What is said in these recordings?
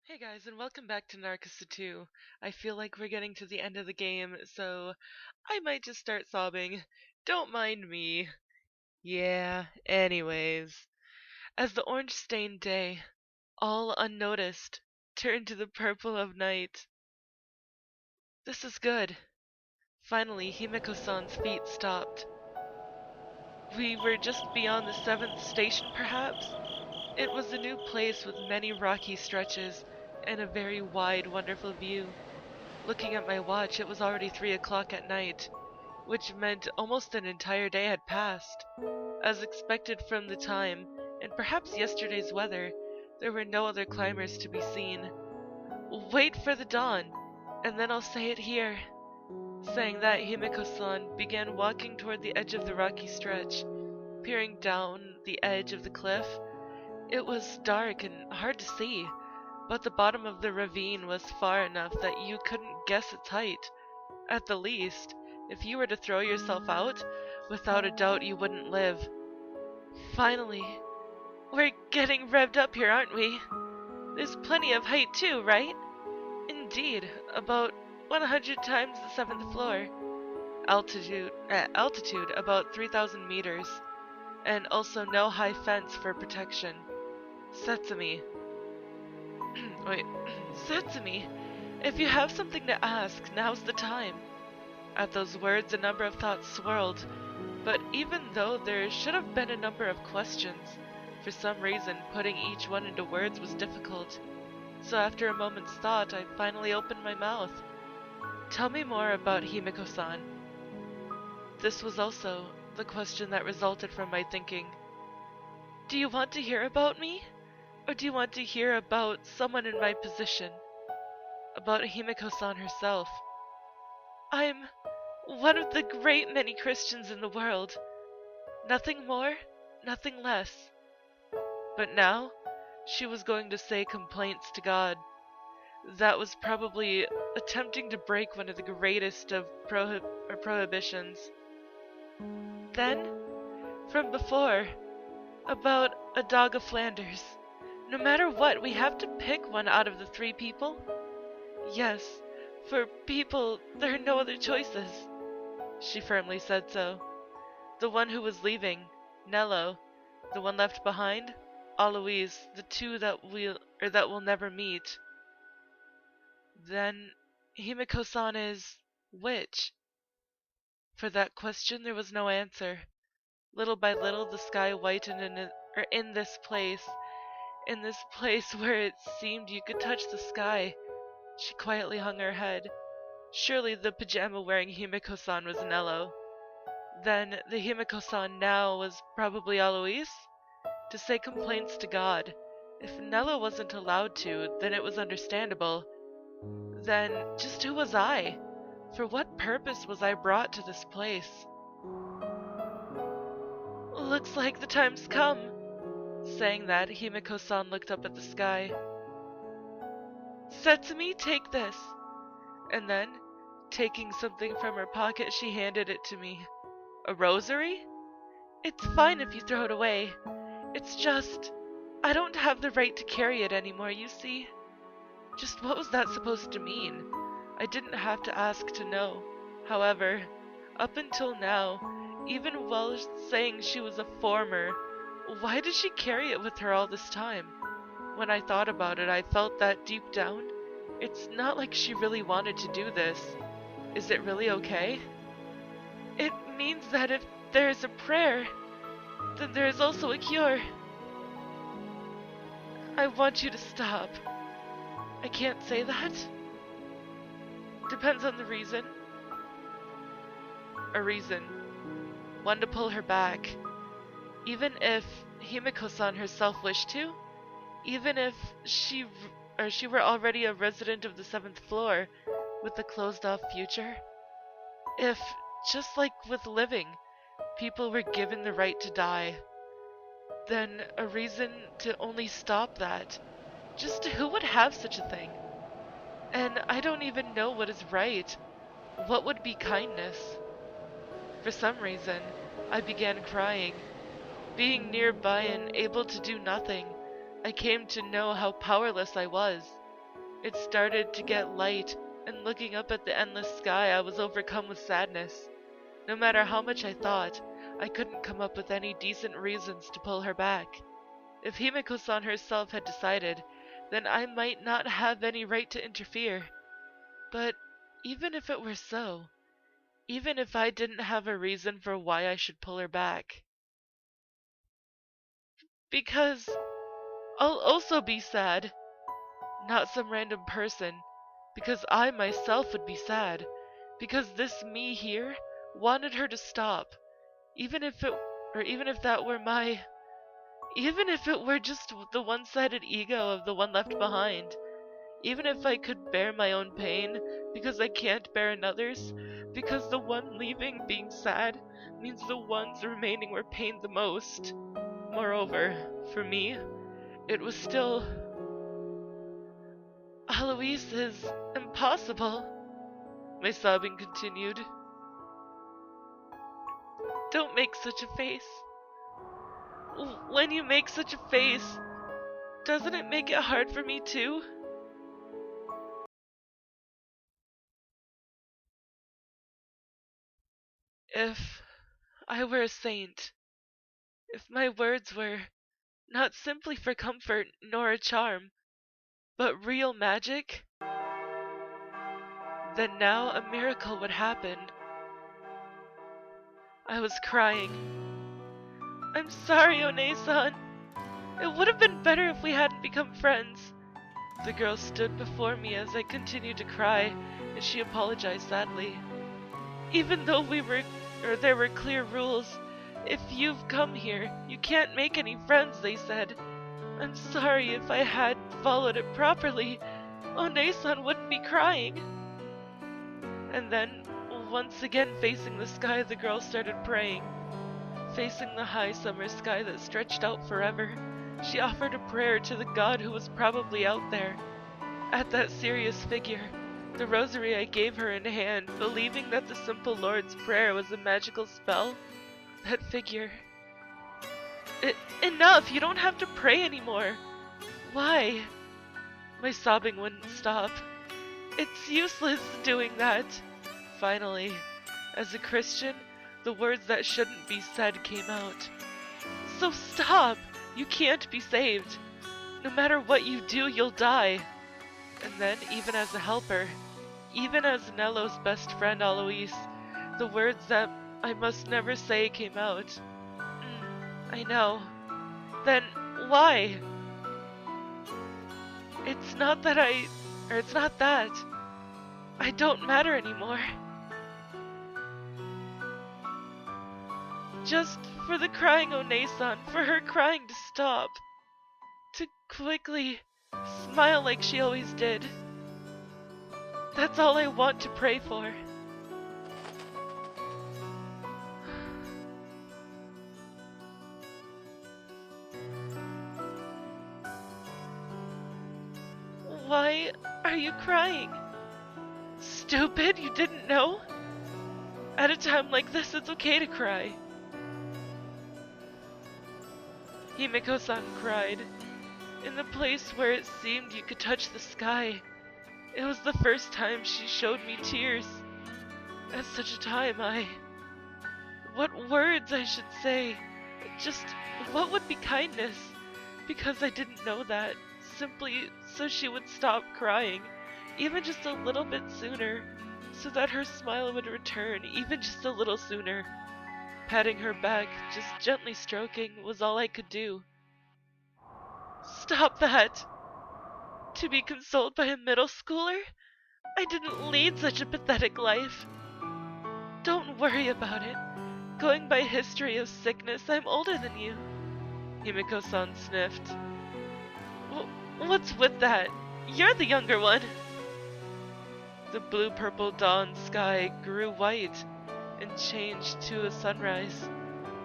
Hey guys, and welcome back to Narcissu 2. I feel like we're getting to the end of the game, so I might just start sobbing. Don't mind me. Yeah, anyways. As the orange-stained day, all unnoticed, turned to the purple of night. This is good. Finally, Himeko-san's feet stopped. We were just beyond the 7th station, perhaps? It was a new place with many rocky stretches and a very wide, wonderful view. Looking at my watch, it was already 3 o'clock at night, which meant almost an entire day had passed. As expected from the time, and perhaps yesterday's weather, there were no other climbers to be seen. Wait for the dawn, and then I'll say it here. Saying that, Himeko-san began walking toward the edge of the rocky stretch, peering down the edge of the cliff. It was dark and hard to see, but the bottom of the ravine was far enough that you couldn't guess its height. At the least, if you were to throw yourself out, without a doubt you wouldn't live. Finally, we're getting revved up here, aren't we? There's plenty of height too, right? Indeed, about 100 times the 7th floor. Altitude about 3,000 meters, and also no high fence for protection. Setsumi. Wait, Setsumi, if you have something to ask, now's the time. At those words, a number of thoughts swirled, but even though there should have been a number of questions, for some reason putting each one into words was difficult. So after a moment's thought, I finally opened my mouth. Tell me more about Himeko-san. This was also the question that resulted from my thinking. Do you want to hear about me? Or do you want to hear about someone in my position? About Himeko-san herself? I'm one of the great many Christians in the world. Nothing more, nothing less. But now, she was going to say complaints to God. That was probably attempting to break one of the greatest of prohibitions. Then, from before, about a dog of Flanders. No matter what, we have to pick one out of the 3 people. Yes, for people, there are no other choices. She firmly said so. The one who was leaving, Nello. The one left behind, Aloise. The 2 that will never meet. Then, Himeko-san is which? For that question, there was no answer. Little by little, the sky whitened in this place where it seemed you could touch the sky. She quietly hung her head. Surely the pajama-wearing Himeko-san was Nello. Then the Himeko-san now was probably Alois? To say complaints to God. If Nello wasn't allowed to, then it was understandable. Then just who was I? For what purpose was I brought to this place? Looks like the time's come. Saying that, Himeko-san looked up at the sky. Setsumi, take this. And then, taking something from her pocket, she handed it to me. A rosary? It's fine if you throw it away. It's just, I don't have the right to carry it anymore, you see. Just what was that supposed to mean? I didn't have to ask to know. However, up until now, even while saying she was a former, why did she carry it with her all this time? When I thought about it, I felt that deep down, it's not like she really wanted to do this. Is it really okay? It means that if there is a prayer, then there is also a cure. I want you to stop. I can't say that. Depends on the reason. A reason. One to pull her back. Even if Himeko-san herself wished to, even if she were already a resident of the 7th floor with a closed-off future. If, just like with living, people were given the right to die, then a reason to only stop that. Just who would have such a thing? And I don't even know what is right. What would be kindness? For some reason, I began crying. Being nearby and able to do nothing, I came to know how powerless I was. It started to get light, and looking up at the endless sky, I was overcome with sadness. No matter how much I thought, I couldn't come up with any decent reasons to pull her back. If Himeko-san herself had decided, then I might not have any right to interfere. But even if it were so, even if I didn't have a reason for why I should pull her back, because I'll also be sad, not some random person, because I myself would be sad, because this me here wanted her to stop, even if that were even if it were just the one-sided ego of the one left behind. Even if I could bear my own pain, because I can't bear another's, because the one leaving being sad means the ones remaining were pained the most. Moreover, for me, it was still... Alois is impossible, my sobbing continued. Don't make such a face. When you make such a face, doesn't it make it hard for me too? If I were a saint, if my words were not simply for comfort nor a charm, but real magic, then now a miracle would happen. I was crying. I'm sorry, One-san. It would have been better if we hadn't become friends. The girl stood before me as I continued to cry, and she apologized sadly. Even though there were clear rules, if you've come here, you can't make any friends, they said. I'm sorry if I had followed it properly. One-san wouldn't be crying. And then, once again facing the sky, the girl started praying. Facing the high summer sky that stretched out forever, she offered a prayer to the god who was probably out there. At that serious figure, the rosary I gave her in hand, believing that the simple Lord's Prayer was a magical spell, that figure... Enough! You don't have to pray anymore! Why? My sobbing wouldn't stop. It's useless doing that. Finally, as a Christian, the words that shouldn't be said came out. So stop! You can't be saved. No matter what you do, you'll die. And then, even as a helper, even as Nello's best friend Alois, the words that I must never say came out. I know. Then, why? It's not that I don't matter anymore. Just for the crying One-san, for her crying to stop. To quickly smile like she always did. That's all I want to pray for. Why are you crying? Stupid, you didn't know? At a time like this, it's okay to cry. Himeko-san cried. In the place where it seemed you could touch the sky. It was the first time she showed me tears. At such a time, what words I should say. Just, what would be kindness? Because I didn't know that. Simply so she would stop crying, even just a little bit sooner, so that her smile would return even just a little sooner. Patting her back, just gently stroking, was all I could do. Stop that! To be consoled by a middle schooler? I didn't lead such a pathetic life. Don't worry about it. Going by history of sickness, I'm older than you. Himeko-san sniffed. What's with that? You're the younger one! The blue-purple dawn sky grew white and changed to a sunrise.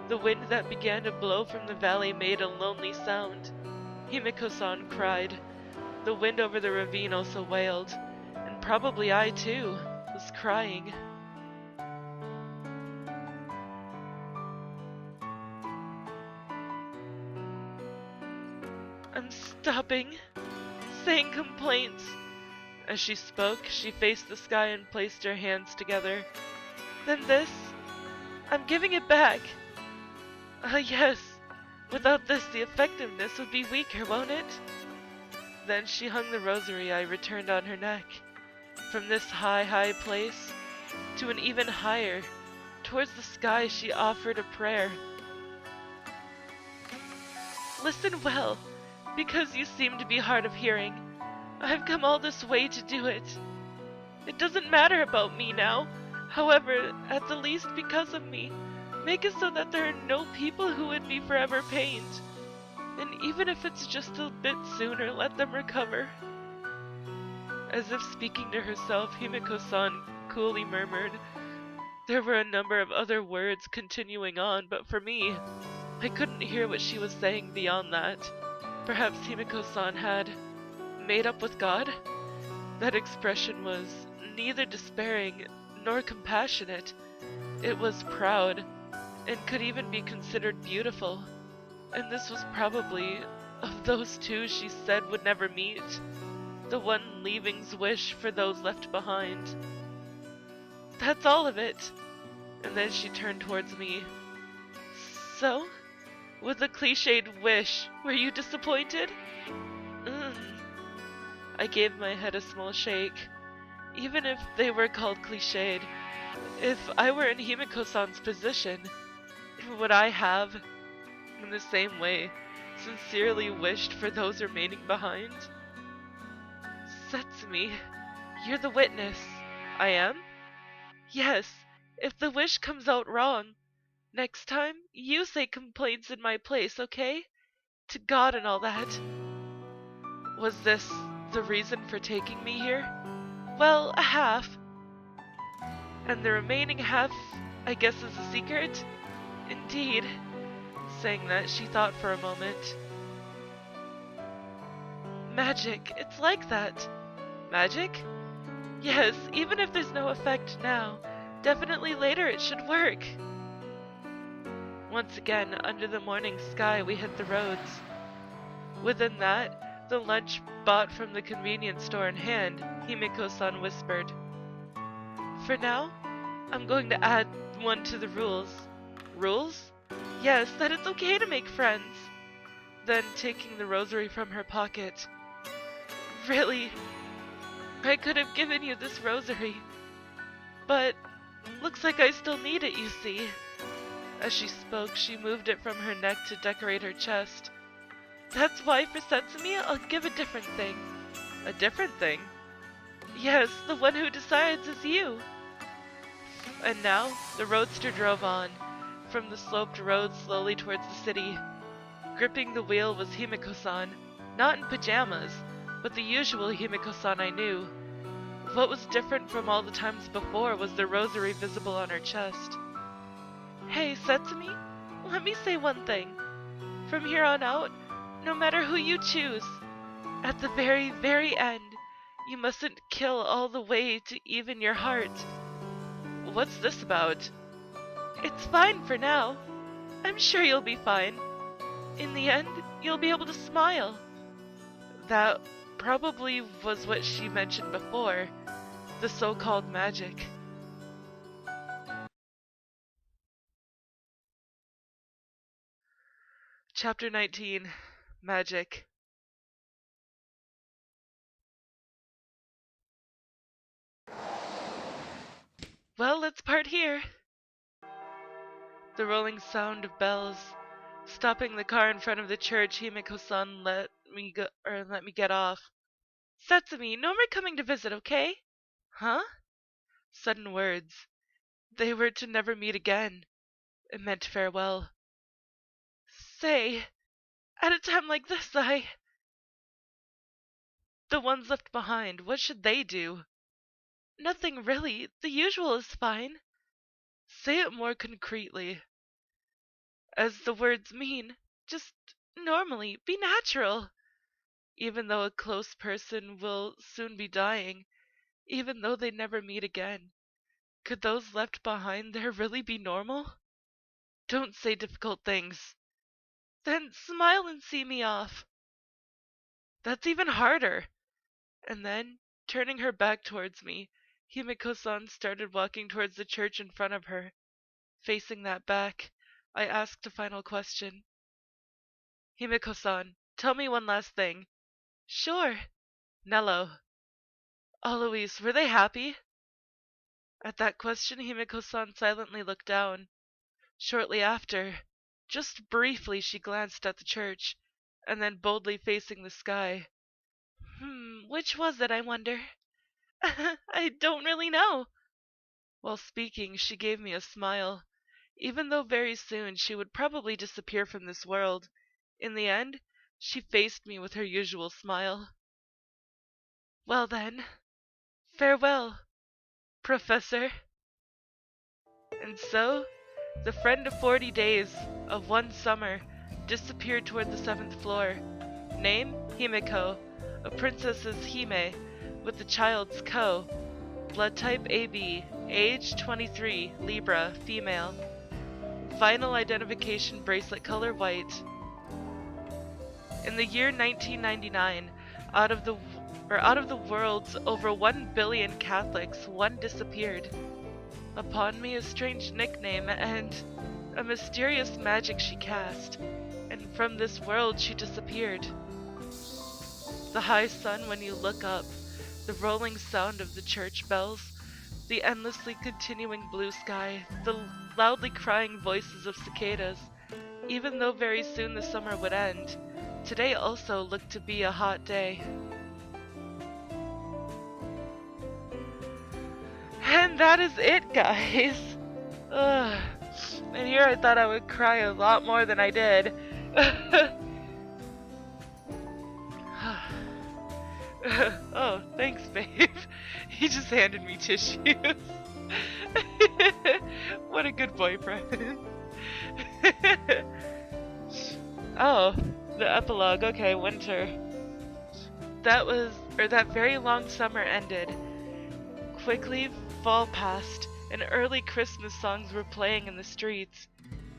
The wind that began to blow from the valley made a lonely sound. Himeko-san cried. The wind over the ravine also wailed, and probably I too was crying. I'm stopping saying complaints. As she spoke, she faced the sky and placed her hands together. Then this, I'm giving it back. Yes. Without this, the effectiveness would be weaker, won't it? Then she hung the rosary I returned on her neck. From this high, high place to an even higher, towards the sky she offered a prayer. Listen well, because you seem to be hard of hearing. I've come all this way to do it. It doesn't matter about me now. However, at the least because of me, make it so that there are no people who would be forever pained. And even if it's just a bit sooner, let them recover. As if speaking to herself, Himeko-san coolly murmured. There were a number of other words continuing on, but for me, I couldn't hear what she was saying beyond that. Perhaps Himeko-san had made up with God? That expression was neither despairing nor compassionate. It was proud, and could even be considered beautiful. And this was probably, of those two she said would never meet, the one leaving's wish for those left behind. That's all of it. And then she turned towards me. So? With the cliched wish, were you disappointed? I gave my head a small shake. Even if they were called cliched, if I were in Himeko-san's position, would I have, in the same way, sincerely wished for those remaining behind? Setsumi, you're the witness. I am? Yes, if the wish comes out wrong, next time, you say complaints in my place, okay? To God and all that. Was this the reason for taking me here? Well, a half. And the remaining half, I guess, is a secret? Indeed. Saying that, she thought for a moment. Magic, it's like that. Magic? Yes, even if there's no effect now, definitely later it should work. Once again, under the morning sky, we hit the roads. Within that, the lunch bought from the convenience store in hand, Himeko-san whispered. For now, I'm going to add one to the rules. Rules? Yes, that it's okay to make friends. Then, taking the rosary from her pocket. Really, I could have given you this rosary, but looks like I still need it, you see. As she spoke, she moved it from her neck to decorate her chest. That's why for Setsumi, I'll give a different thing. A different thing? Yes, the one who decides is you. And now, the roadster drove on, from the sloped road slowly towards the city. Gripping the wheel was Himeko-san, not in pajamas, but the usual Himeko-san I knew. What was different from all the times before was the rosary visible on her chest. Hey, Setsumi, let me say one thing. From here on out, no matter who you choose, at the very, very end, you mustn't kill all the way to even your heart. What's this about? It's fine for now. I'm sure you'll be fine. In the end, you'll be able to smile. That probably was what she mentioned before, the so-called magic. Chapter 19, Magic. Well, let's part here. The rolling sound of bells. Stopping the car in front of the church, Himeko-san let me get off. Setsumi, no more coming to visit, okay? Huh? Sudden words. They were to never meet again. It meant farewell. Say, at a time like this, The ones left behind, what should they do? Nothing really. The usual is fine. Say it more concretely. As the words mean, just normally, be natural. Even though a close person will soon be dying, even though they never meet again, could those left behind there really be normal? Don't say difficult things. Then smile and see me off. That's even harder. And then Turning her back towards me, Himeko-san started walking towards the church in front of her. Facing that back, I asked a final question. Himeko-san, tell me one last thing. Sure. Nello. Alois, were they happy? At that question, Himeko-san silently looked down. Shortly after, just briefly, she glanced at the church, and then boldly facing the sky. Which was it, I wonder? I don't really know. While speaking, she gave me a smile. Even though very soon she would probably disappear from this world, in the end, she faced me with her usual smile. Well then, farewell, Professor. And so, the friend of 40 days, of one summer, disappeared toward the 7th floor. Name, Himeko, a princess's Hime, with the child's Ko. Blood type AB, age 23, Libra, female. Final identification bracelet color white. In the year 1999, out of the world's over 1 billion Catholics, one disappeared. Upon me a strange nickname and a mysterious magic she cast, and from this world she disappeared. The high sun when you look up, the rolling sound of the church bells, the endlessly continuing blue sky, the loudly crying voices of cicadas. Even though very soon the summer would end, today also looked to be a hot day. And that is it, guys. Ugh. And here I thought I would cry a lot more than I did. Oh, thanks, babe. He just handed me tissues. What a good boyfriend. Oh, the epilogue. Okay, winter. That very long summer ended. Quickly, fall passed, and early Christmas songs were playing in the streets.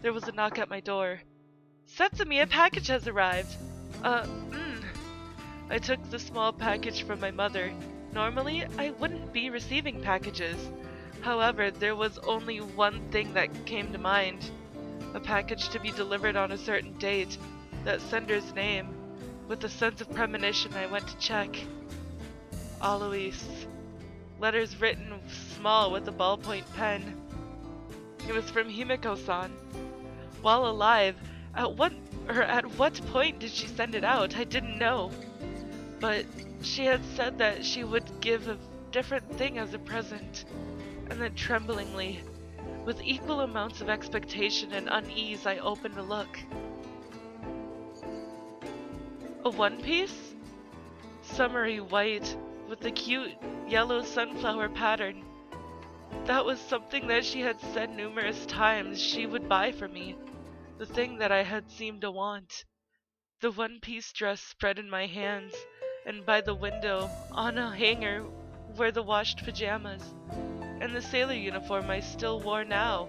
There was a knock at my door. Setsumi, a package has arrived. I took the small package from my mother. Normally, I wouldn't be receiving packages. However, there was only one thing that came to mind. A package to be delivered on a certain date, that sender's name. With a sense of premonition, I went to check. Alois. Letters written small with a ballpoint pen. It was from Himeko-san. While alive, at what point did she send it out? I didn't know. But she had said that she would give a different thing as a present. And then tremblingly, with equal amounts of expectation and unease, I opened to look. A one piece? Summery white, with a cute yellow sunflower pattern. That was something that she had said numerous times she would buy for me, the thing that I had seemed to want. The one-piece dress spread in my hands, and by the window, on a hanger, were the washed pajamas, and the sailor uniform I still wore now.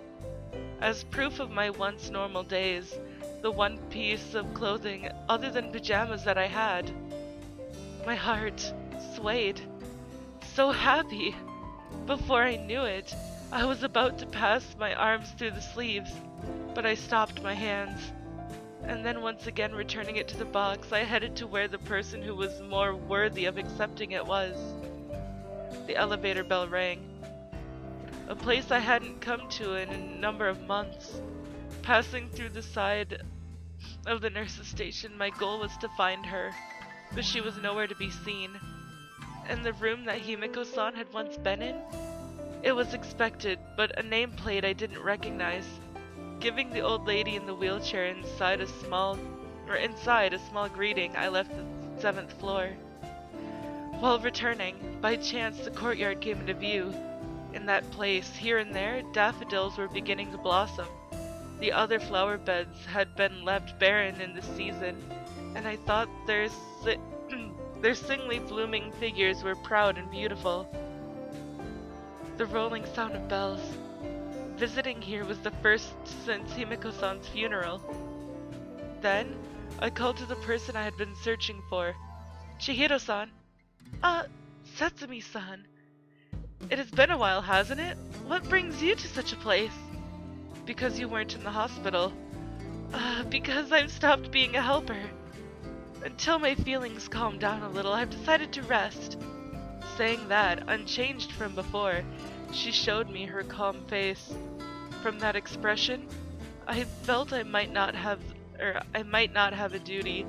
As proof of my once normal days, the one piece of clothing other than pajamas that I had. My heart swayed. So happy. Before I knew it, I was about to pass my arms through the sleeves, but I stopped my hands. And then once again returning it to the box, I headed to where the person who was more worthy of accepting it was. The elevator bell rang. A place I hadn't come to in a number of months. Passing through the side of the nurse's station, my goal was to find her, but she was nowhere to be seen. And the room that Himeko-san had once been in? It was expected, but a nameplate I didn't recognize. Giving the old lady in the wheelchair inside a small greeting, I left the 7th floor. While returning, by chance the courtyard came into view. In that place, here and there, daffodils were beginning to blossom. The other flower beds had been left barren in the season, and I thought their singly blooming figures were proud and beautiful. The rolling sound of bells. Visiting here was the first since Himeko-san's funeral. Then, I called to the person I had been searching for. Chihiro-san. Setsumi-san. It has been a while, hasn't it? What brings you to such a place? Because you weren't in the hospital. Because I've stopped being a helper. Until my feelings calm down a little, I've decided to rest. Saying that, unchanged from before, she showed me her calm face. From that expression, I felt I might not have a duty.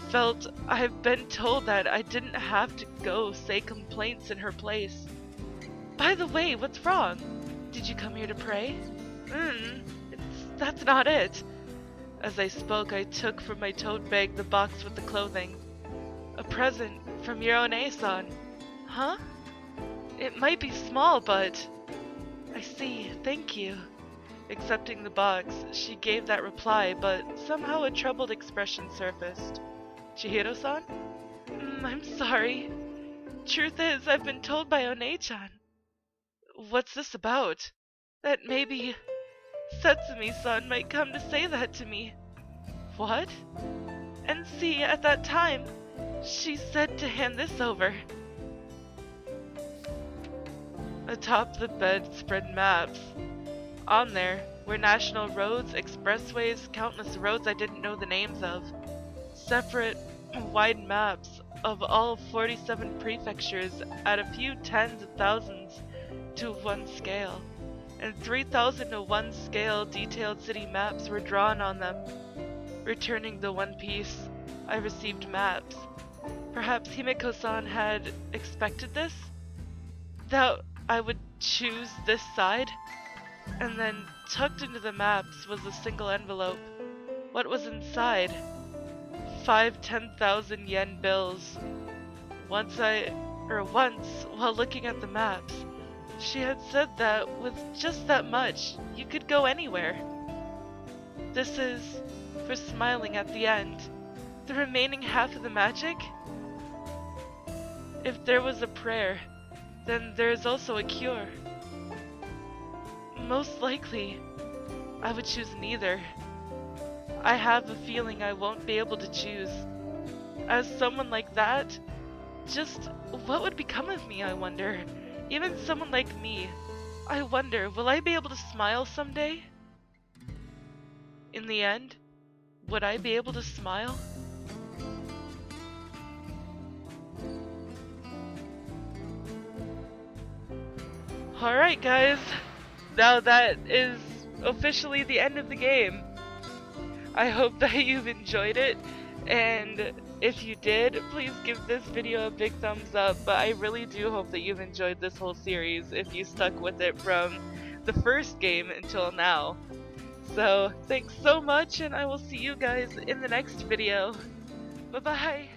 Felt I've been told that I didn't have to go say complaints in her place. By the way, what's wrong? Did you come here to pray? That's not it. As I spoke, I took from my tote bag the box with the clothing. A present from your One-san. Huh? It might be small, but... I see, thank you. Accepting the box, she gave that reply, but somehow a troubled expression surfaced. Chihiro-san? I'm sorry. Truth is, I've been told by One-chan. What's this about? That maybe Setsumi-san might come to say that to me. What? And see, at that time, she said to hand this over. Atop the bed spread maps. On there were national roads, expressways, countless roads I didn't know the names of. Separate, wide maps of all 47 prefectures at a few tens of thousands to one scale. And 3,000 to one scale detailed city maps were drawn on them. Returning the one piece, I received maps. Perhaps Himeko-san had expected this? That I would choose this side? And then tucked into the maps was a single envelope. What was inside? 5 10,000 yen bills. Once, while looking at the maps, she had said that with just that much, you could go anywhere. This is for smiling at the end. The remaining half of the magic? If there was a prayer, then there is also a cure. Most likely, I would choose neither. I have a feeling I won't be able to choose. As someone like that, just what would become of me, I wonder? Even someone like me, I wonder, will I be able to smile someday? In the end, would I be able to smile? Alright guys, now that is officially the end of the game. I hope that you've enjoyed it, and if you did, please give this video a big thumbs up, but I really do hope that you've enjoyed this whole series if you stuck with it from the first game until now. So, thanks so much, and I will see you guys in the next video. Bye-bye!